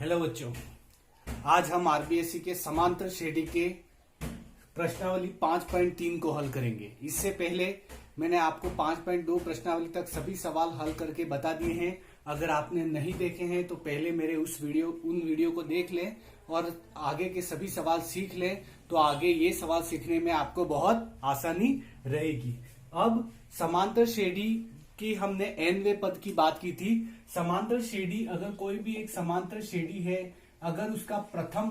Hello बच्चों, आज हम आरबीएससी के समांतर श्रेणी के प्रश्नावली 5.3 को हल करेंगे। इससे पहले मैंने आपको 5.2 प्रश्नावली तक सभी सवाल हल करके बता दिए हैं। अगर आपने नहीं देखे हैं तो पहले मेरे उन वीडियो को देख लें और आगे के सभी सवाल सीख लें, तो आगे ये सवाल सीखने में आपको बहुत आसानी रहेगी। अब समांतर श्रेणी की हमने nवें पद की बात की थी। समांतर श्रेणी, अगर कोई भी एक समांतर श्रेणी है, अगर उसका प्रथम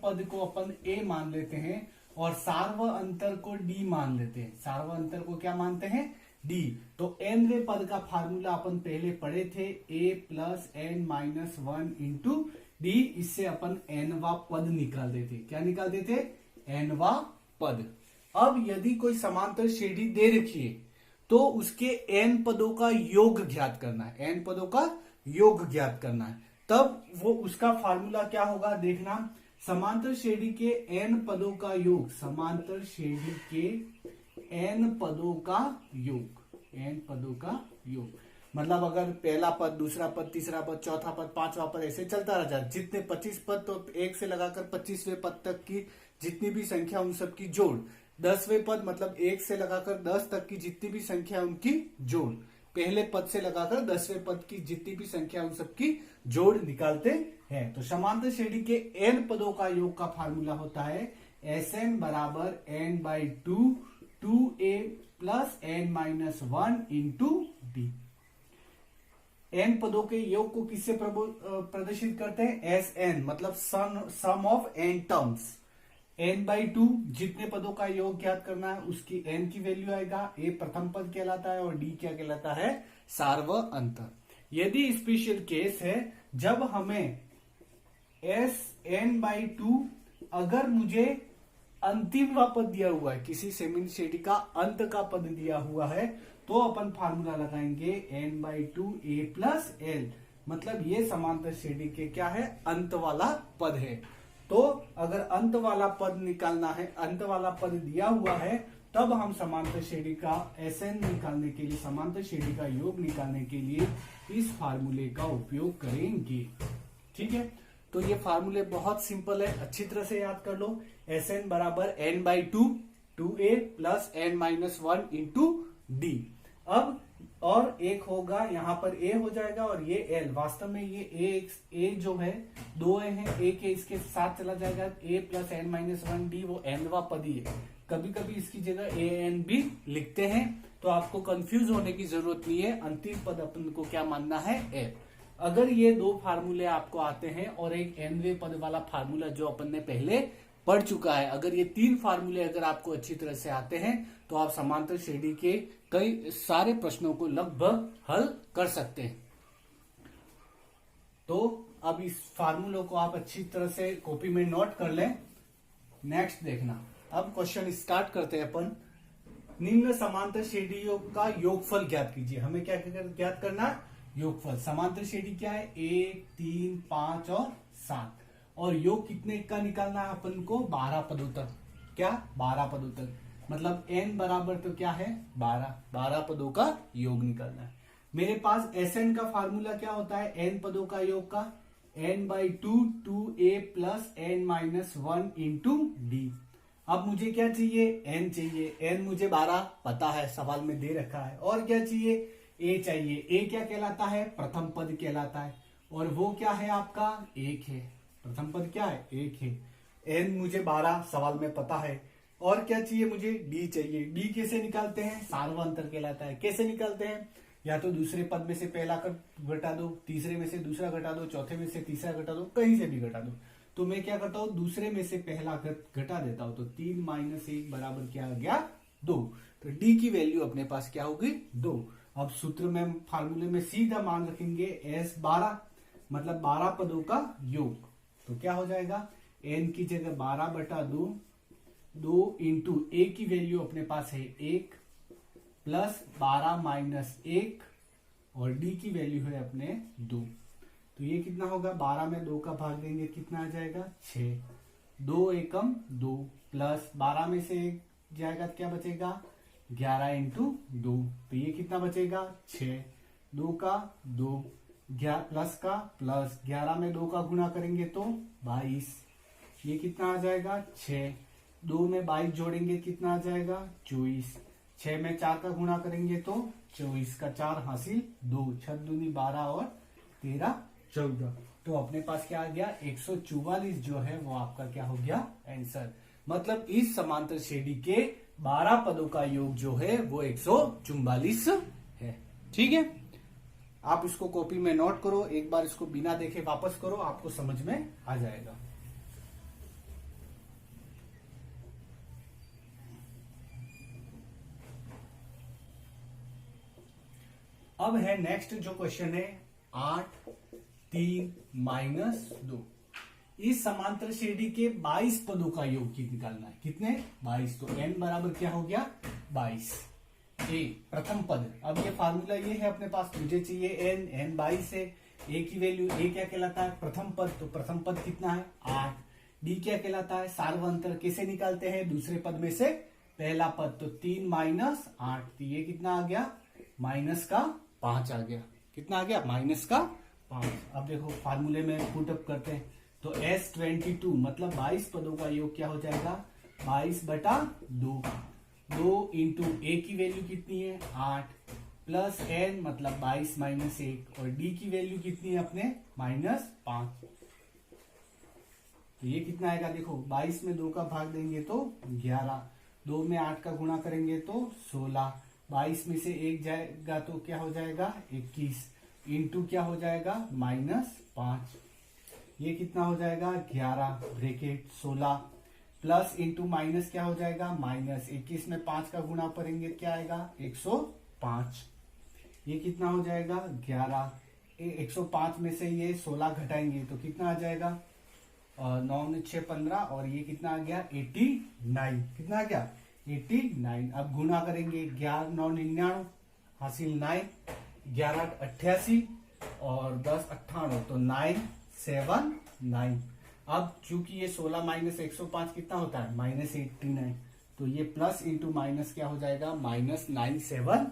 पद को अपन a मान लेते हैं और सार्व अंतर को d मान लेते हैं। सार्व अंतर को क्या मानते हैं? d। तो nवें पद का फार्मूला अपन पहले पढ़े थे, a plus n minus 1 into d। इससे अपन nवा पद निकाल देते। क्या निकाल देते? nवा पद। अब यदि कोई समांतर श्रेणी दे रखी है तो उसके n पदों का योग ज्ञात करना है। n पदों का योग ज्ञात करना है, तब वो उसका फार्मूला क्या होगा देखना। समांतर श्रेणी के n पदों का योग, समांतर श्रेणी के n पदों का योग, n पदों का योग मतलब अगर पहला पद, दूसरा पद, तीसरा पद, चौथा पद, पांचवा पद, ऐसे चलता रह जाए। जितने 25 पद, तो 1 से लगाकर 25वें पद तक की जितनी भी संख्या उन सब की जोड़। 10वें पद मतलब 1 से लगाकर 10 तक की जितनी भी संख्या उनकी जोड़। पहले पद से लगाकर 10वें पद की जितनी भी संख्या उन सब की जोड़ निकालते हैं। तो समांतर श्रेणी के n पदों का योग का फार्मूला होता है Sn बराबर n by 2a plus n minus 1 into D. n पदों के योग को किससे प्रदर्शित करते हैं? Sn मतलब sum of n terms. n by 2 जितने पदों का योग ज्ञात करना है उसकी n की वैल्यू आएगा। a प्रथम पद कहलाता है और d क्या कहलाता है? सार्व अंतर। यदि स्पेशल केस है जब हमें Sn बाई 2, अगर मुझे अंतिम वा पद दिया हुआ है, किसी समांतर श्रेणी का अंत का पद दिया हुआ है, तो अपन फार्मूला लगाएंगे n by 2a plus l। मतलब ये समांतर श्रेणी के क्या है? अंत वाला पद है। तो अगर अंत वाला पद निकालना है, अंत वाला पद दिया हुआ है, तब हम समांतर श्रेणी का Sn निकालने के लिए, समांतर श्रेणी का योग निकालने के लिए इस फार्मूले का उपयोग करेंगे। ठीक है, तो ये फार्मूले बहुत सिंपल है, अच्छी तरह से याद कर लो। Sn बराबर n by 2a plus n minus 1 into D. अब और एक होगा, यहाँ पर a हो जाएगा और ये l। वास्तव में ये a जो है 2a है, a के इसके साथ चला जाएगा। a plus n minus 1 D वो nवा पद ही है। कभी कभी इसकी जगह an भी लिखते हैं, तो आपको कंफ्यूज होने की जरूरत नहीं है। अंतिम पद अपन को क्या मानना है? a। अगर ये दो फार्मूले आपको आते हैं और एक nवें पद वाला फार्मूला जो अपन ने पहले पढ़ चुका है, अगर ये 3 फार्मूले अगर आपको अच्छी तरह से आते हैं तो आप समांतर श्रेणी के कई सारे प्रश्नों को लगभग हल कर सकते हैं। तो अब इस फार्मूलों को आप अच्छी तरह से कॉपी में नोट कर लें। नेक्स्ट देखना, अब क्वेश्चन स्टार्ट करते हैं अपन। निम्न समांतर श्रेणियों का योगफल ज्ञात कीजिए। हमें क्या ज्ञात करना है? योगफल। समांतर श्रेणी क्या है? 1, 3, 5 और 7। और योग कितने का निकालना है अपन को? 12 पदों तक। क्या? 12 पदों तक। मतलब n बराबर तो क्या है? 12 पदों का योग निकालना है। मेरे पास Sn का फार्मूला क्या होता है? n पदों का योग का n by 2a plus n minus 1 into D. अब मुझे क्या चाहिए? n चाहिए। n मुझे 12 पता है, सवाल में दे रखा है। और क्या चाहिए? a चाहिए। a क्या कहलाता है? प्रथम पद कहलाता है। और वो क्या है आपका? 1 है। प्रथम पद क्या है? 1 है। n मुझे 12 सवाल में पता है। और क्या चाहिए मुझे? d चाहिए। d कैसे निकालते हैं? सार्व अंतर कहलाता है। कैसे निकालते हैं? या तो दूसरे पद में से पहला घटा दो, तीसरे में से दूसरा घटा दो, चौथे में से तीसरा घटा दो, कहीं से भी घटा दो। तो मैं क्या करता हूं? दूसरे में से पहला घटा देता हूं। तो 3 माइनस 1 बराबर क्या आ गया? 2। तो d की वैल्यू अपने पास क्या होगी? 2। अब सूत्र में, फार्मूले में सीधा मान रखेंगे S12 मतलब 12 पदों का योग। तो क्या हो जाएगा? n की जगह 12 बटा 2 इंटू a की वैल्यू अपने पास है 1 प्लस 12 माइनस 1 और d की वैल्यू है अपने 2। तो ये कितना होगा? 12 में 2 का भाग देंगे, कितना आ जाएगा? 6। 2 एकम 2 प्लस 12 में से 1 जाएगा तो क्या बचेगा? 11 इंटू 2। तो ये कितना बचेगा? 6। 2 का 2 प्लस का प्लस 11 में 2 का गुणा करेंगे तो 22, ये कितना आ जाएगा 6, 2 में 22 जोड़ेंगे कितना आ जाएगा 24, 6 में 4 का गुणा करेंगे तो 24 का 4 हासिल 2, 6 दूनी 12 और 13 14। तो अपने पास क्या आ गया 144 जो है वो आपका क्या हो गया आंसर। मतलब इस समांतर श्रेणी के 12 पदों का योग जो है वो 144 है। ठीक है, आप इसको कॉपी में नोट करो, एक बार इसको बिना देखे वापस करो, आपको समझ में आ जाएगा। अब है नेक्स्ट जो क्वेश्चन है 8 3 -2। इस समांतर श्रेणी के 22 पदों का योग निकालना है। कितने 22। तो n बराबर क्या हो गया 22। ए प्रथम पद, अब ये फार्मूला ये है अपने पास, मुझे चाहिए n 22 है। ए की वैल्यू ए क्या कहलाता है प्रथम पद, तो प्रथम पद कितना है 8। डी क्या कहलाता है सार्वंतर, कैसे निकालते हैं दूसरे पद में से पहला पद, तो 3 - 8, तो ये कितना आ गया माइनस का 5 आ गया। कितना आ गया माइनस का 5। अब देखो फार्मूले में पुटअप करते हैं, तो S22 मतलब 22 पदों का योग क्या हो जाएगा 22/2। 2 इंटू ए की वैल्यू कितनी है 8 प्लस n मतलब 22 - 1, और d की वैल्यू कितनी है अपने -5। तो ये कितना आएगा देखो 22 में 2 का भाग देंगे तो 11, 2 में 8 का गुणा करेंगे तो 16, 22 में से 1 जाएगा तो क्या हो जाएगा 21, इंटू क्या हो जाएगा -5। ये कितना हो जाएगा 11 ब्रैकेट 16 प्लस इंटू माइनस क्या हो जाएगा माइनस 21 में 5 का गुणा करेंगे क्या आएगा 105। ये कितना हो जाएगा 11, 105 में से ये 16 घटाएंगे तो कितना आ जाएगा 9 में 6 15, और ये कितना आ गया 89। कितना आ गया 89। अब गुणा करेंगे 11 9 99 हासिल 9, 11 88 और 10 98, तो 979। अब चूंकि ये 16 माइनस 105 कितना होता है -89, तो ये प्लस इंटू माइनस क्या हो जाएगा -979।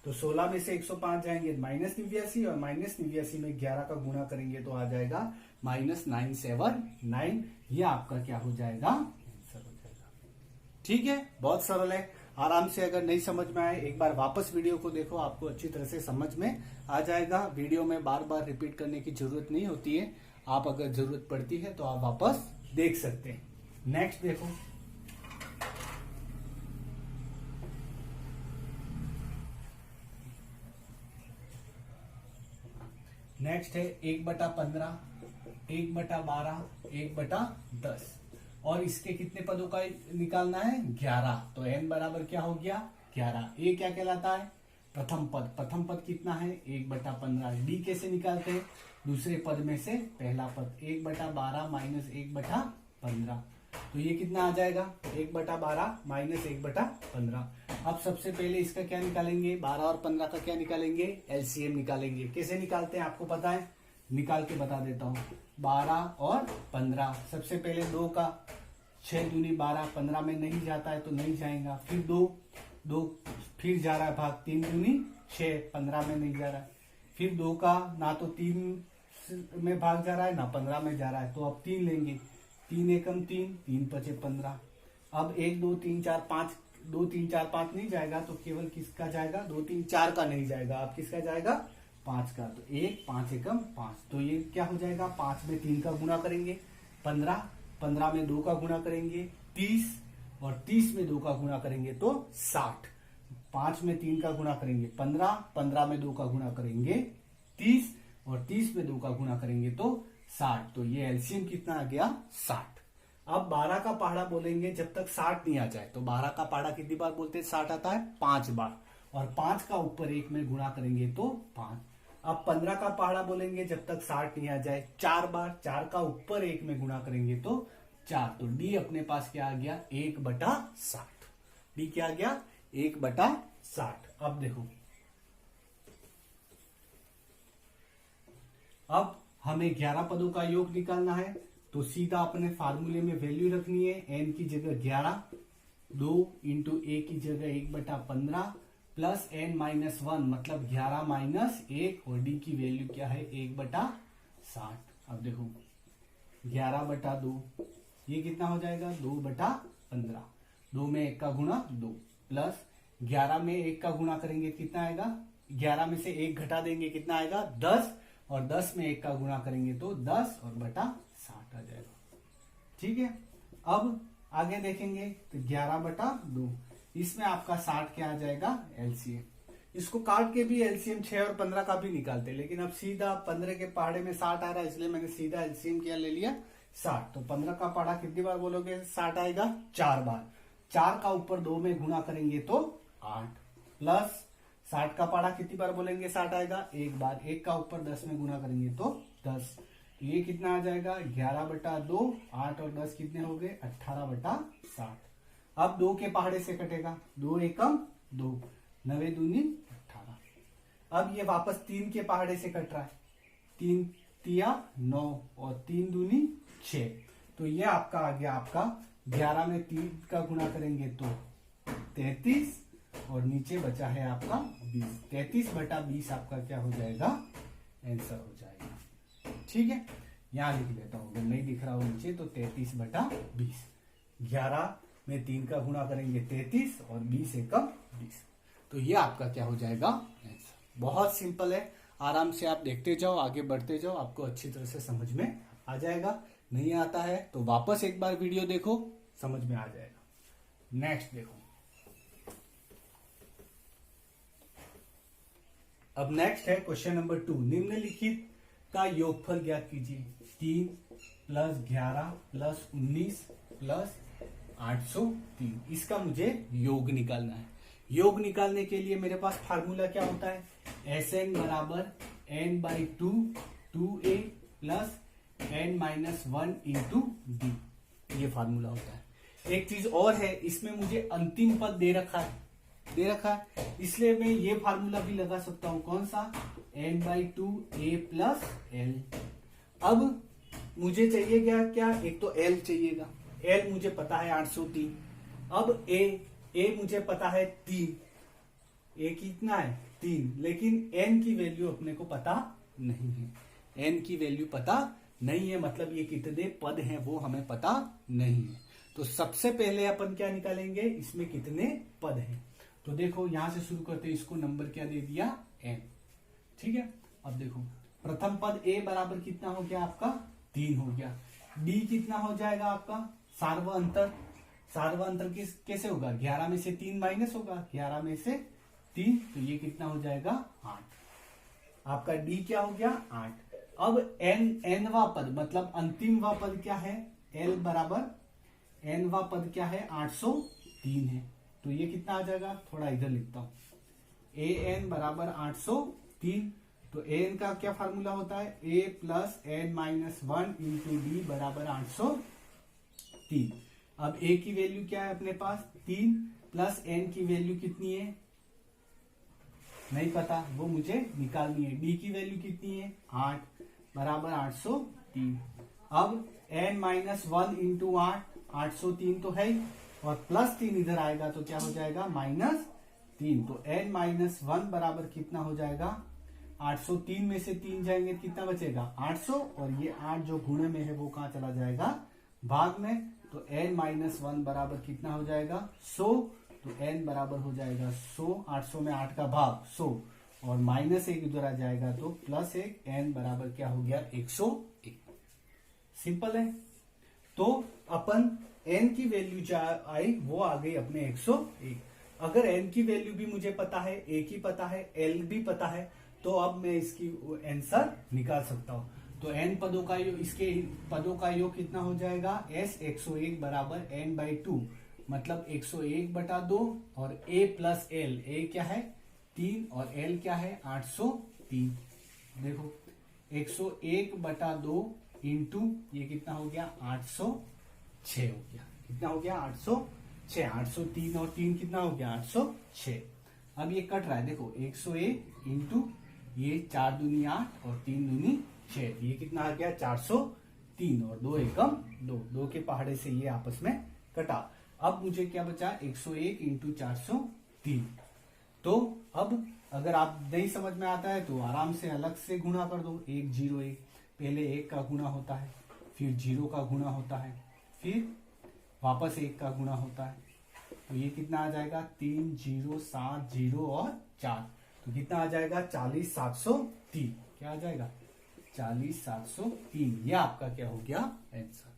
तो 16 में से 105 जाएंगे -89, और -89 में 11 का गुणा करेंगे तो आ जाएगा -979। ये आपका क्या हो जाएगा आंसर हो जाएगा। ठीक है, बहुत सरल है। आराम से अगर नहीं समझ में आए एक बार वापस वीडियो को देखो, आपको अच्छी तरह से समझ में आ जाएगा। वीडियो में बार बार रिपीट करने की जरूरत नहीं होती है, आप अगर जरूरत पड़ती है तो आप वापस देख सकते हैं। नेक्स्ट देखो, नेक्स्ट है 1/15, 1/12, 1/10, और इसके कितने पदों का निकालना है 11। तो n बराबर क्या हो गया 11। ए क्या कहलाता है प्रथम पद, प्रथम पद कितना है 1/15। डी कैसे निकालते हैं दूसरे पद में से पहला पद 1/12 - 1/15, तो ये कितना आ जाएगा 1/12 - 1/15। अब सबसे पहले इसका क्या निकालेंगे 12 और 15 का क्या निकालेंगे एलसीएम निकालेंगे। कैसे निकालते हैं आपको पता है, निकाल के बता देता हूँ। 12 और 15, सबसे पहले 2 का 6 दूनी 12, 15 में नहीं जाता है तो नहीं जाएगा, फिर 2 फिर जा रहा है भाग 3 दूनी 6, 15 में नहीं जा रहा है, फिर 2 का ना तो 3 में भाग जा रहा है ना 15 में जा रहा है, तो अब 3 लेंगे, 3 एकम 3, 3 पचे 15। अब 1 2 3 4 5, 2 3 4 5 नहीं जाएगा तो केवल किसका जाएगा 2 3 4 का नहीं जाएगा, अब किसका जाएगा 5 का, तो 1 5 एकम 5, तो ये क्या हो जाएगा 5 में 3 का गुणा करेंगे 15, 15 में 2 का गुणा करेंगे 30, और 30 में 2 का गुणा करेंगे तो 60। 5 में 3 का गुणा करेंगे 15, 15 में 2 का गुणा करेंगे 30, और 30 में 2 का गुणा करेंगे तो 60। तो ये एलसीएम कितना आ गया 60। अब 12 का पहाड़ा बोलेंगे जब तक 60 नहीं आ जाए, तो 12 का पहाड़ा कितनी बार बोलते हैं 60 आता है 5 बार, और 5 का ऊपर 1 में गुणा करेंगे तो 5। अब 15 का पहाड़ा बोलेंगे जब तक 60 नहीं आ जाए 4 बार, 4 का ऊपर 1 में गुणा करेंगे तो 4। तो डी अपने पास क्या आ गया 1/60। डी क्या आ गया 1/60। अब देखो, अब हमें 11 पदों का योग निकालना है, तो सीधा अपने फार्मूले में वैल्यू रखनी है। n की जगह 11, 2 इंटू ए की जगह 1/15 प्लस n माइनस 1 मतलब 11 माइनस 1 और d की वैल्यू क्या है 1/60। अब देखो 11/2 ये कितना हो जाएगा 2/15। 2 में 1 का गुणा 2 प्लस 11 में 1 का गुणा करेंगे कितना आएगा 11 में से 1 घटा देंगे कितना आएगा 10 और 10 में 1 का गुणा करेंगे तो 10 और बटा 60 आ जाएगा। ठीक है, अब आगे देखेंगे तो 11/2 इसमें आपका 60 क्या आ जाएगा एलसीएम। इसको काट के भी एलसीएम 6 और 15 का भी निकालते, लेकिन अब सीधा 15 के पहाड़े में 60 आ रहा है इसलिए मैंने सीधा एलसीएम क्या ले लिया 60। तो 15 का पहाड़ा कितनी बार बोलोगे 60 आएगा 4 बार। 4 का ऊपर 2 में गुणा करेंगे तो 8 प्लस 60 का पहाड़ा कितनी बार बोलेंगे 60 आएगा 1 बार। 1 का ऊपर 10 में गुणा करेंगे तो 10। तो ये कितना आ जाएगा 11/2। 8 और 10 कितने हो गए 18/60। अब 2 के पहाड़े से कटेगा 2 एकम 2 9 दूनी 18। अब ये वापस 3 के पहाड़े से कट रहा है 3 तिया 9 और 3 दूनी 6। तो ये आपका आ गया आपका 11 में 3 का गुणा करेंगे तो 33 और नीचे बचा है आपका 20। 33/20 आपका क्या हो जाएगा आंसर हो जाएगा। ठीक है, यहां लिख लेता हूं अगर नहीं दिख रहा हो नीचे तो 33/20। 11 में 3 का गुणा करेंगे 33 और 20 एकम 20। तो ये आपका क्या हो जाएगा आंसर। बहुत सिंपल है, आराम से आप देखते जाओ आगे बढ़ते जाओ आपको अच्छी तरह से समझ में आ जाएगा। नहीं आता है तो वापस एक बार वीडियो देखो समझ में आ जाएगा। नेक्स्ट देखो, अब नेक्स्ट है क्वेश्चन नंबर 2। निम्नलिखित का योगफल ज्ञात कीजिए। 3 प्लस 11 प्लस 19 प्लस 803। इसका मुझे योग निकालना है। योग निकालने के लिए मेरे पास फार्मूला क्या होता है Sn बराबर n/2 2a plus n-1 into D. ये फार्मूला होता है। एक चीज और है, इसमें मुझे अंतिम पद दे रखा है इसलिए मैं ये फार्मूला भी लगा सकता हूं। कौन सा n/2 a प्लस l। अब मुझे चाहिए क्या एक तो l चाहिएगा। l मुझे पता है 803। अब a मुझे पता है 3। a कितना है 3, लेकिन n की वैल्यू अपने को पता नहीं है। n की वैल्यू पता नहीं है मतलब ये कितने पद हैं वो हमें पता नहीं है। तो सबसे पहले अपन क्या निकालेंगे इसमें कितने पद हैं। तो देखो यहां से शुरू करते हैं। इसको नंबर क्या दे दिया n। ठीक है, अब देखो प्रथम पद a बराबर कितना हो गया आपका 3 हो गया। d कितना हो जाएगा आपका सार्वअंतर कैसे होगा 11 में से 3 माइनस होगा 11 में से 3 तो ये कितना हो जाएगा 8। आपका d क्या हो गया 8। अब nवा पद मतलब अंतिमवा पद क्या है l बराबर nवा पद क्या है 803 है। तो ये कितना आ जाएगा थोड़ा इधर लिखता हूं an बराबर 803। तो an का क्या फार्मूला होता है a plus n-1 into D बराबर 803। अब a की वैल्यू क्या है अपने पास 3 प्लस n की वैल्यू कितनी है नहीं पता, वो मुझे निकालनी है। d की वैल्यू कितनी है 8 बराबर 803। अब n-1 इंटू 803 तो है ही और प्लस 3 इधर आएगा तो क्या हो जाएगा -3। तो n-1 बराबर कितना हो जाएगा 803 में से 3 जाएंगे कितना बचेगा 800 और ये 8 जो गुणे में है वो कहां चला जाएगा भाग में। तो n-1 बराबर कितना हो जाएगा 100। तो n बराबर हो जाएगा 100। 800 में 8 का भाग 100 और -1 इधर आ जाएगा तो +1 n बराबर क्या हो गया 101। सिंपल है। तो अपन n की वैल्यू जो आई वो आ गई अपने 101। अगर n की वैल्यू भी मुझे पता है a की पता है l भी पता है तो अब मैं इसकी आंसर निकाल सकता हूं। तो n पदों का योग इसके पदों का योग कितना हो जाएगा s 101 बराबर n/2 मतलब 101/2 और a प्लस l a क्या है 3 और l क्या है 803। देखो 101/2 इंटू ये कितना हो गया 806 हो गया। कितना हो गया 806। 803 और 3 कितना हो गया 806। अब ये कट रहा है देखो 101 इंटू ये 4 दूनी 8 और 3 दूनी 6 ये कितना आ गया 403 और 2 एकम 2 के पहाड़े से ये आपस में कटा। अब मुझे क्या बचा 101 इंटू 403। तो अब अगर आप नहीं समझ में आता है तो आराम से अलग से गुणा कर दो। 1 0 1, पहले 1 का गुणा होता है, फिर 0 का गुणा होता है, फिर वापस 1 का गुणा होता है। तो ये कितना आ जाएगा 3 0 7 0 और 4, तो कितना आ जाएगा 40 703। क्या आ जाएगा 40 703। ये आपका क्या हो गया आंसर।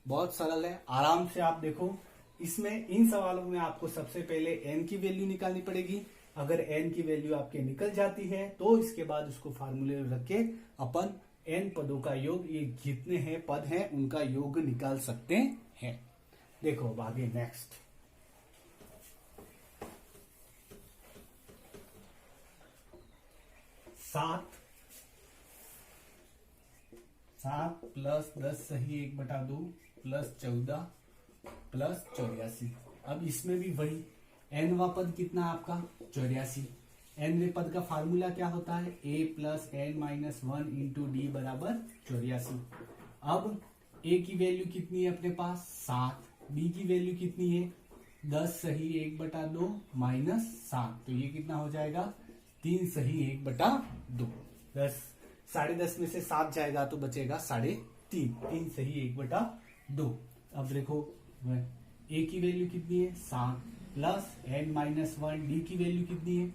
बहुत सरल है, आराम से आप देखो। इसमें इन सवालों में आपको सबसे पहले n की वैल्यू निकालनी पड़ेगी। अगर n की वैल्यू आपके निकल जाती है तो इसके बाद उसको फार्मूले में रख के अपन n पदों का योग, ये जितने हैं पद हैं उनका योग निकाल सकते हैं। देखो अब आगे नेक्स्ट। सात प्लस 10 सही 1/2 प्लस 14 प्लस 84। अब इसमें भी वही nवा पद कितना आपका 84। nवे पद का फार्मूला क्या होता है a plus n minus 1 into D बराबर 84। अब a की वैल्यू कितनी है अपने पास 7, b की वैल्यू कितनी है 10 सही 1/2 माइनस 7, तो ये कितना हो जाएगा 3 सही 1/2। 10 10.5 में से 7 जाएगा तो बचेगा 3.5, 3 सही 1/2। अब देखो a की वैल्यू कितनी है 7 प्लस n माइनस 1, डी की वैल्यू कितनी है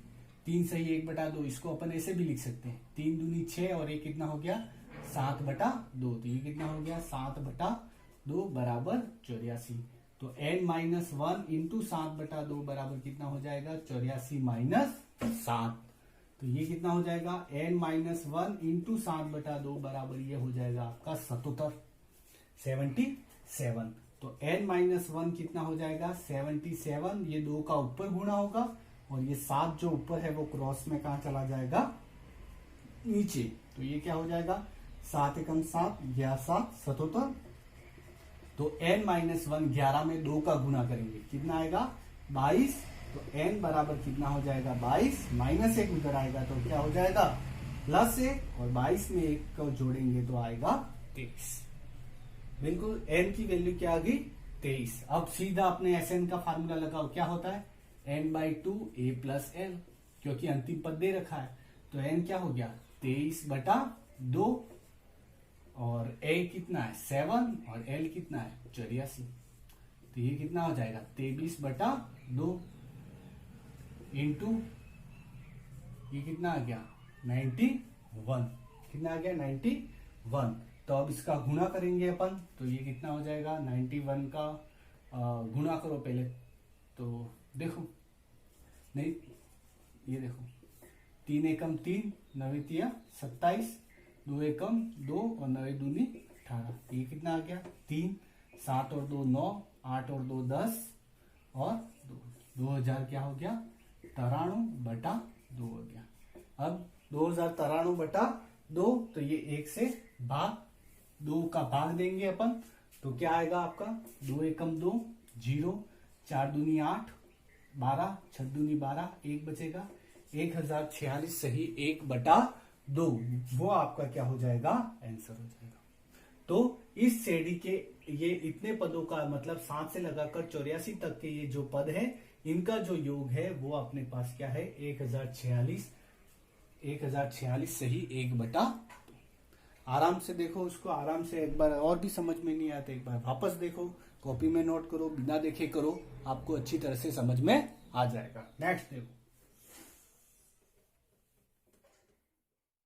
3 सही 1/2। इसको अपन ऐसे भी लिख सकते हैं 3 दूनी 6 और ये कितना हो गया 7/2, तो ये कितना हो गया 7/2 बराबर 84। तो n माइनस 1 इंटू 7/2 बराबर कितना हो जाएगा 84 माइनस 7, तो ये कितना हो जाएगा n माइनस 1 इंटू 7/2 बराबर ये हो जाएगा आपका 77। तो n माइनस 1 कितना हो जाएगा 77, ये 2 का ऊपर गुणा होगा और ये 7 जो ऊपर है वो क्रॉस में कहा चला जाएगा नीचे, तो ये क्या हो जाएगा 7 एकम 7 11 7 77। तो n माइनस 1 11 में 2 का गुणा करेंगे कितना आएगा 22, तो n बराबर कितना हो जाएगा 22, माइनस 1 उधर आएगा तो क्या हो जाएगा प्लस 1, और 22 में 1 को जोड़ेंगे तो आएगा 23। बिल्कुल n की वैल्यू क्या आ गई 23। अब सीधा अपने Sn का फार्मूला लगाओ, क्या होता है n/2 a प्लस l, क्योंकि अंतिम पद दे रखा है तो n क्या हो गया 23/2 और a कितना है 7 और l कितना है 84, तो ये कितना हो जाएगा 23/2 इंटू ये कितना आ गया 91, कितना आ गया 91। तो अब इसका गुणा करेंगे अपन, तो ये कितना हो जाएगा 91 का गुणा करो पहले, तो देखो नहीं ये देखो 3 एकम 3 9 तिया 27, 2 एकम 2 और 9 दूनी 18, ये कितना आ गया 3, 7 और 2 9, 8 और 2 10 और 2000 क्या हो गया 93/2 हो गया। अब 2093/2, तो ये 1 से भाग 2 का भाग देंगे अपन, तो क्या आएगा आपका 2 एकम 2 0, 4 दूनी 8 12, 6 दूनी 12, 1 बचेगा 1046 सही 1/2, वो आपका क्या हो जाएगा आंसर हो जाएगा। तो इस श्रेणी के ये इतने पदों का मतलब 7 से लगाकर 84 तक के ये जो पद है इनका जो योग है वो अपने पास क्या है 1046 सही 1/2। आराम से देखो उसको, आराम से एक बार और भी समझ में नहीं आता एक बार वापस देखो, कॉपी में नोट करो, बिना देखे करो, आपको अच्छी तरह से समझ में आ जाएगा। नेक्स्ट देखो